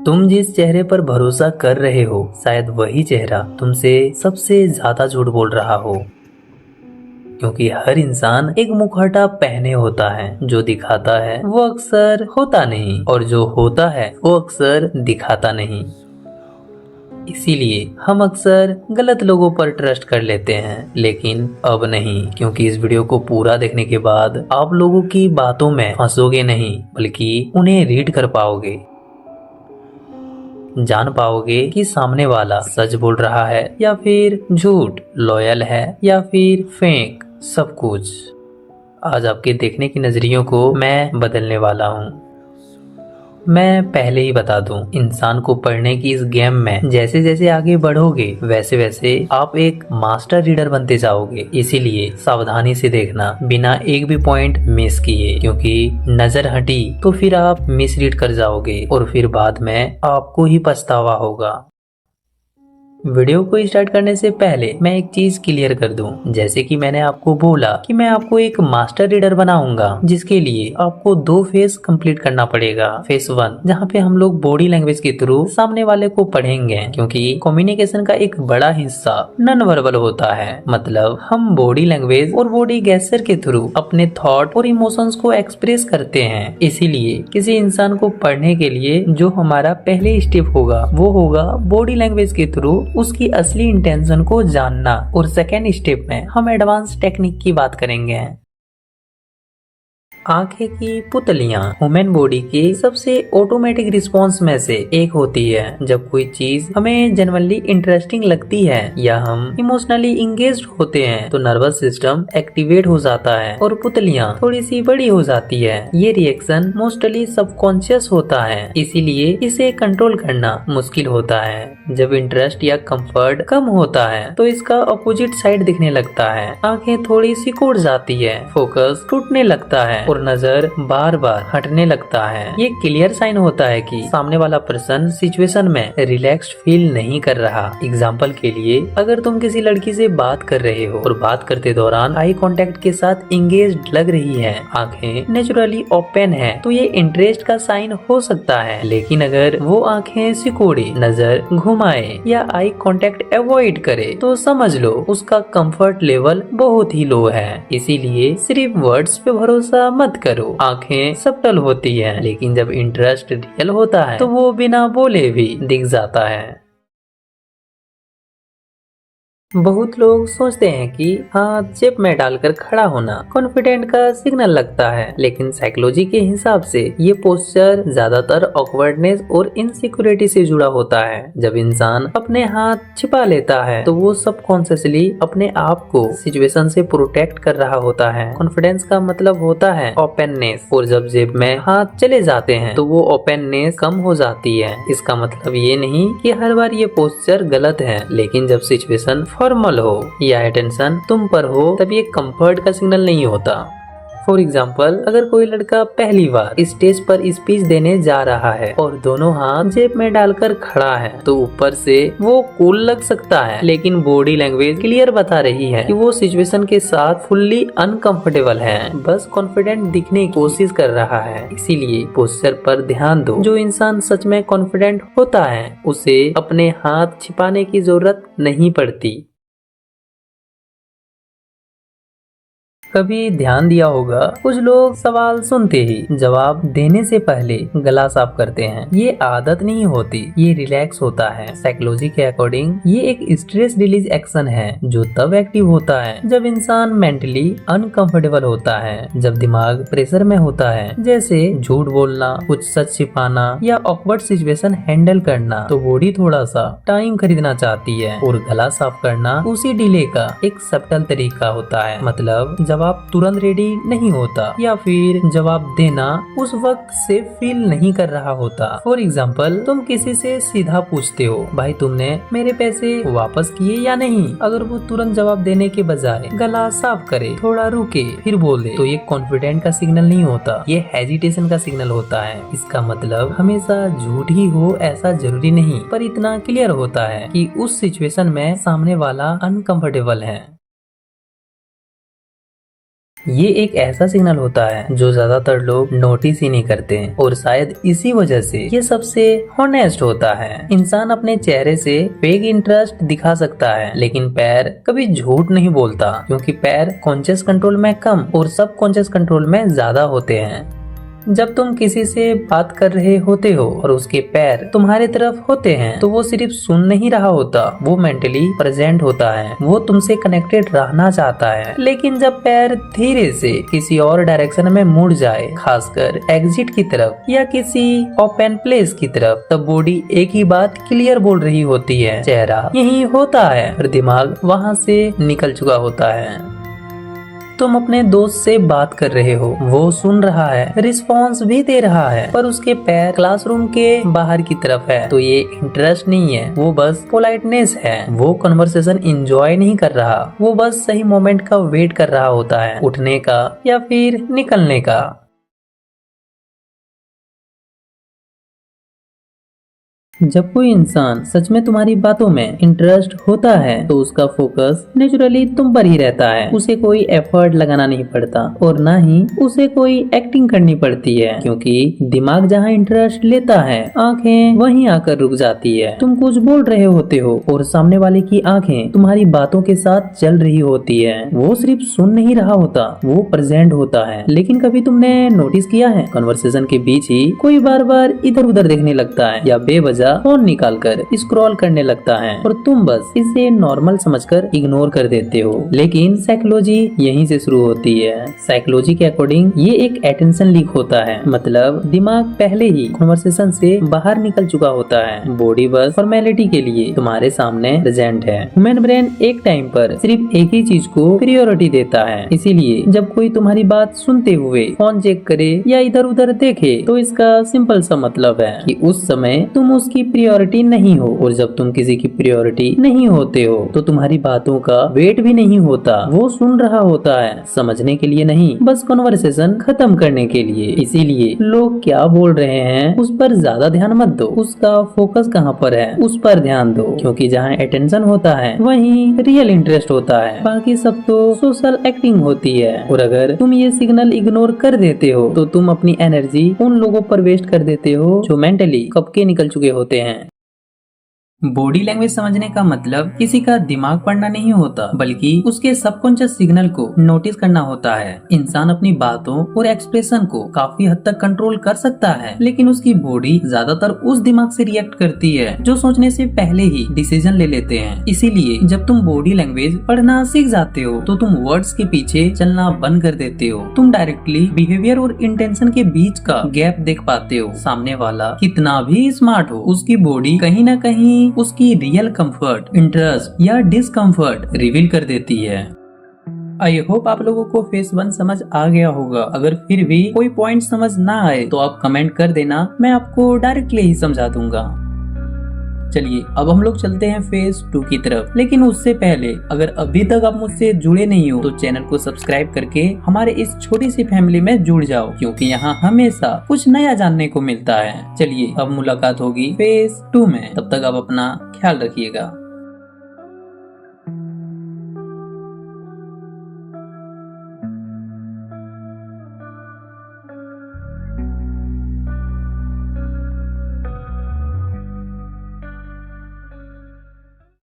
तुम जिस चेहरे पर भरोसा कर रहे हो शायद वही चेहरा तुमसे सबसे ज्यादा झूठ बोल रहा हो। क्योंकि हर इंसान एक मुखौटा पहने होता है, जो दिखाता है वो अक्सर होता नहीं और जो होता है वो अक्सर दिखाता नहीं। इसीलिए हम अक्सर गलत लोगों पर ट्रस्ट कर लेते हैं, लेकिन अब नहीं, क्योंकि इस वीडियो को पूरा देखने के बाद आप लोगों की बातों में फंसोगे नहीं, बल्कि उन्हें रीड कर पाओगे। जान पाओगे कि सामने वाला सच बोल रहा है या फिर झूठ, लॉयल है या फिर फेक, सब कुछ। आज आपके देखने की नजरियों को मैं बदलने वाला हूँ। मैं पहले ही बता दूं, इंसान को पढ़ने की इस गेम में जैसे जैसे आगे बढ़ोगे वैसे वैसे आप एक मास्टर रीडर बनते जाओगे। इसीलिए सावधानी से देखना, बिना एक भी पॉइंट मिस किए, क्योंकि नजर हटी तो फिर आप मिस रीड कर जाओगे और फिर बाद में आपको ही पछतावा होगा। वीडियो को स्टार्ट करने से पहले मैं एक चीज क्लियर कर दूं, जैसे कि मैंने आपको बोला कि मैं आपको एक मास्टर रीडर बनाऊंगा, जिसके लिए आपको 2 फेस कंप्लीट करना पड़ेगा। फेस 1 जहां पे हम लोग बॉडी लैंग्वेज के थ्रू सामने वाले को पढ़ेंगे, क्योंकि कम्युनिकेशन का एक बड़ा हिस्सा नॉन वर्बल होता है। मतलब हम बॉडी लैंग्वेज और बॉडी गेस्चर के थ्रू अपने थॉट और इमोशंस को एक्सप्रेस करते हैं। इसीलिए किसी इंसान को पढ़ने के लिए जो हमारा पहले स्टेप होगा वो होगा बॉडी लैंग्वेज के थ्रू उसकी असली इंटेंशन को जानना, और सेकेंड स्टेप में हम एडवांस टेक्निक की बात करेंगे। आंखें की पुतलियां ह्यूमन बॉडी की सबसे ऑटोमेटिक रिस्पॉन्स में से एक होती है। जब कोई चीज हमें जनरली इंटरेस्टिंग लगती है या हम इमोशनली इंगेज्ड होते हैं तो नर्वस सिस्टम एक्टिवेट हो जाता है और पुतलियां थोड़ी सी बड़ी हो जाती है। ये रिएक्शन मोस्टली सबकॉन्शियस होता है, इसीलिए इसे कंट्रोल करना मुश्किल होता है। जब इंटरेस्ट या कंफर्ट कम होता है तो इसका अपोजिट साइड दिखने लगता है। आंखें थोड़ी सिकुड़ जाती है, फोकस टूटने लगता है और नजर बार बार हटने लगता है। ये क्लियर साइन होता है कि सामने वाला पर्सन सिचुएशन में रिलैक्स्ड फील नहीं कर रहा। एग्जांपल के लिए, अगर तुम किसी लड़की से बात कर रहे हो और बात करते दौरान आई कांटेक्ट के साथ इंगेज्ड लग रही है, आंखें नेचुरली ओपन है, तो ये इंटरेस्ट का साइन हो सकता है। लेकिन अगर वो आंखें सिकोड़े, नजर घुमाए या आई कांटेक्ट अवॉइड करे तो समझ लो उसका कंफर्ट लेवल बहुत ही लो है। इसीलिए सिर्फ वर्ड्स पे भरोसा मत करो। आंखें सबटल होती है, लेकिन जब इंटरेस्ट रियल होता है तो वो बिना बोले भी दिख जाता है। बहुत लोग सोचते हैं कि हाथ जेब में डालकर खड़ा होना कॉन्फिडेंट का सिग्नल लगता है, लेकिन साइकोलॉजी के हिसाब से ये पोस्चर ज्यादातर ऑकवर्डनेस और इनसिक्योरिटी से जुड़ा होता है। जब इंसान अपने हाथ छिपा लेता है तो वो सबकॉन्शियसली अपने आप को सिचुएशन से प्रोटेक्ट कर रहा होता है। कॉन्फिडेंस का मतलब होता है ओपननेस, और जब जेब में हाथ चले जाते हैं तो वो ओपननेस कम हो जाती है। इसका मतलब ये नहीं कि हर बार ये पोस्चर गलत है, लेकिन जब सिचुएशन फॉर्मल हो या अटेंशन तुम पर हो तब ये कंफर्ट का सिग्नल नहीं होता। फॉर एग्जाम्पल, अगर कोई लड़का पहली बार स्टेज पर स्पीच देने जा रहा है और दोनों हाथ जेब में डालकर खड़ा है तो ऊपर से वो कूल लग सकता है, लेकिन बॉडी लैंग्वेज क्लियर बता रही है कि वो सिचुएशन के साथ फुल्ली अनकंफर्टेबल है, बस कॉन्फिडेंट दिखने की कोशिश कर रहा है। इसीलिए पोस्चर पर ध्यान दो। जो इंसान सच में कॉन्फिडेंट होता है उसे अपने हाथ छिपाने की जरूरत नहीं पड़ती। कभी ध्यान दिया होगा, कुछ लोग सवाल सुनते ही जवाब देने से पहले गला साफ करते हैं। ये आदत नहीं होती, ये रिलैक्स होता है। साइकोलॉजी के अकॉर्डिंग ये एक स्ट्रेस रिलीज एक्शन है जो तब एक्टिव होता है जब इंसान मेंटली अनकंफर्टेबल होता है, जब दिमाग प्रेशर में होता है, जैसे झूठ बोलना, कुछ सच छिपाना या ऑकवर्ड सिचुएशन हैंडल करना, तो बॉडी थोड़ा सा टाइम खरीदना चाहती है और गला साफ करना उसी डिले का एक सब्टल तरीका होता है। मतलब जब जवाब तुरंत रेडी नहीं होता या फिर जवाब देना उस वक्त से फील नहीं कर रहा होता। फॉर एग्जाम्पल, तुम किसी से सीधा पूछते हो, भाई तुमने मेरे पैसे वापस किए या नहीं? अगर वो तुरंत जवाब देने के बजाय गला साफ करे, थोड़ा रुके फिर बोले, तो ये कॉन्फिडेंट का सिग्नल नहीं होता, ये हेजिटेशन का सिग्नल होता है। इसका मतलब हमेशा झूठ ही हो ऐसा जरूरी नहीं, पर इतना क्लियर होता है कि उस सिचुएशन में सामने वाला अनकंफर्टेबल है। ये एक ऐसा सिग्नल होता है जो ज्यादातर लोग नोटिस ही नहीं करते और शायद इसी वजह से ये सबसे हॉनेस्ट होता है। इंसान अपने चेहरे से फेक इंटरेस्ट दिखा सकता है लेकिन पैर कभी झूठ नहीं बोलता, क्योंकि पैर कॉन्शियस कंट्रोल में कम और सब कॉन्शियस कंट्रोल में ज्यादा होते हैं। जब तुम किसी से बात कर रहे होते हो और उसके पैर तुम्हारी तरफ होते हैं तो वो सिर्फ सुन नहीं रहा होता, वो मेंटली प्रेजेंट होता है, वो तुमसे कनेक्टेड रहना चाहता है। लेकिन जब पैर धीरे से किसी और डायरेक्शन में मुड़ जाए, खासकर एग्जिट की तरफ या किसी ओपन प्लेस की तरफ, तब बॉडी एक ही बात क्लियर बोल रही होती है, चेहरा यही होता है और दिमाग वहाँ से निकल चुका होता है। तुम अपने दोस्त से बात कर रहे हो, वो सुन रहा है, रिस्पॉन्स भी दे रहा है, पर उसके पैर क्लासरूम के बाहर की तरफ है, तो ये इंटरेस्ट नहीं है, वो बस पोलाइटनेस है। वो कन्वर्सेशन एंजॉय नहीं कर रहा, वो बस सही मोमेंट का वेट कर रहा होता है, उठने का या फिर निकलने का। जब कोई इंसान सच में तुम्हारी बातों में इंटरेस्ट होता है तो उसका फोकस नेचुरली तुम पर ही रहता है। उसे कोई एफर्ट लगाना नहीं पड़ता और ना ही उसे कोई एक्टिंग करनी पड़ती है, क्योंकि दिमाग जहाँ इंटरेस्ट लेता है, आंखें वहीं आकर रुक जाती है। तुम कुछ बोल रहे होते हो और सामने वाले की आंखें तुम्हारी बातों के साथ चल रही होती है। वो सिर्फ सुन नहीं रहा होता, वो प्रेजेंट होता है। लेकिन कभी तुमने नोटिस किया है, कन्वर्सेशन के बीच ही कोई बार बार इधर उधर देखने लगता है या बेवजह फोन निकालकर स्क्रॉल करने लगता है और तुम बस इसे नॉर्मल समझकर इग्नोर कर देते हो। लेकिन साइकोलॉजी यहीं से शुरू होती है। साइकोलॉजी के अकॉर्डिंग ये एक अटेंशन लीक होता है, मतलब दिमाग पहले ही कन्वर्सेशन से बाहर निकल चुका होता है, बॉडी बस फॉर्मेलिटी के लिए तुम्हारे सामने प्रेजेंट है। ह्यूमन ब्रेन एक टाइम पर सिर्फ एक ही चीज को प्रायोरिटी देता है, इसीलिए जब कोई तुम्हारी बात सुनते हुए फोन चेक करे या इधर उधर देखे तो इसका सिंपल सा मतलब है कि उस समय तुम उसकी प्रायोरिटी नहीं हो, और जब तुम किसी की प्रायोरिटी नहीं होते हो तो तुम्हारी बातों का वेट भी नहीं होता। वो सुन रहा होता है, समझने के लिए नहीं, बस कन्वर्सेशन खत्म करने के लिए। इसीलिए लोग क्या बोल रहे हैं उस पर ज्यादा ध्यान मत दो, उसका फोकस कहाँ पर है उस पर ध्यान दो, क्योंकि जहाँ अटेंशन होता है वहीं रियल इंटरेस्ट होता है, बाकी सब तो सोशल एक्टिंग होती है। और अगर तुम ये सिग्नल इग्नोर कर देते हो तो तुम अपनी एनर्जी उन लोगों पर वेस्ट कर देते हो जो मेंटली कब के निकल चुके होते हैं। बॉडी लैंग्वेज समझने का मतलब किसी का दिमाग पढ़ना नहीं होता, बल्कि उसके सबकॉन्शियस सिग्नल को नोटिस करना होता है। इंसान अपनी बातों और एक्सप्रेशन को काफी हद तक कंट्रोल कर सकता है, लेकिन उसकी बॉडी ज्यादातर उस दिमाग से रिएक्ट करती है जो सोचने से पहले ही डिसीजन ले लेते हैं। इसीलिए जब तुम बॉडी लैंग्वेज पढ़ना सीख जाते हो तो तुम वर्ड्स के पीछे चलना बंद कर देते हो। तुम डायरेक्टली बिहेवियर और इंटेंशन के बीच का गैप देख पाते हो। सामने वाला कितना भी स्मार्ट हो, उसकी बॉडी कहीं ना कहीं उसकी रियल कंफर्ट, इंटरेस्ट या डिस्कंफर्ट रिवील कर देती है। आई होप आप लोगों को फेस 1 समझ आ गया होगा। अगर फिर भी कोई पॉइंट समझ ना आए तो आप कमेंट कर देना, मैं आपको डायरेक्टली ही समझा दूंगा। चलिए अब हम लोग चलते हैं फेज 2 की तरफ, लेकिन उससे पहले अगर अभी तक आप मुझसे जुड़े नहीं हो तो चैनल को सब्सक्राइब करके हमारे इस छोटी सी फैमिली में जुड़ जाओ, क्योंकि यहाँ हमेशा कुछ नया जानने को मिलता है। चलिए अब मुलाकात होगी फेज 2 में, तब तक आप अपना ख्याल रखिएगा।